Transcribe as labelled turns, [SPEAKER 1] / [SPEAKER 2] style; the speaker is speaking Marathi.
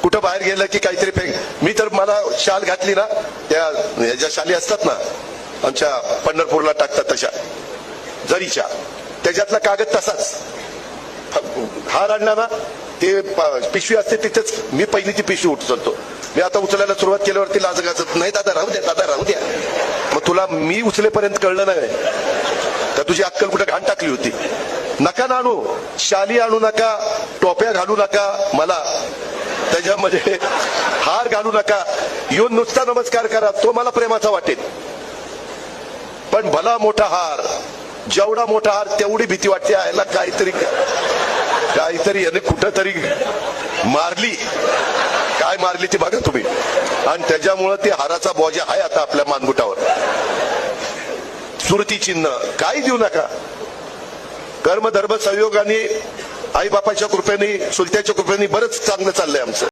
[SPEAKER 1] कुठं बाहेर गेलं की काहीतरी मी तर मला शाल घातली ना, त्या ज्या शाली असतात ना आमच्या पंढरपूरला टाकतात तशा जरीच्या, त्याच्यातला कागद तसाच. हार आणला ना, ते पिशवी असते तिथेच मी पहिली ती पिशवी उचलतो. मी आता उचलायला सुरुवात केल्यावरती लाज गाजत नाही, दादा राहू द्या, दादा राहू द्या. मग तुला मी उचलेपर्यंत कळलं नाही तर तुझी अक्कल कुठे घाण टाकली होती. नका ना आणू, शाली आणू नका, टोप्या घालू नका, मला त्याच्यामध्ये हार घालू नका, येऊन नुसता नमस्कार करा, तो मला प्रेमाचा वाटेल. पण भला मोठा हार, जेवढा मोठा हार तेवढी भीती वाटते. यायला काहीतरी याने कुठंतरी मारली, काय मारली ती बघा तुम्ही. आणि त्याच्यामुळं ते हाराचा बोजा आहे आता आपल्या मानगुटावर. सुरती चिन्ह काही देऊ नका. कर्म धर्म संयोगाने, आई बापाच्या कृपेने, सुलत्याच्या कृपेने बरंच चांगलं चाललंय आमचं.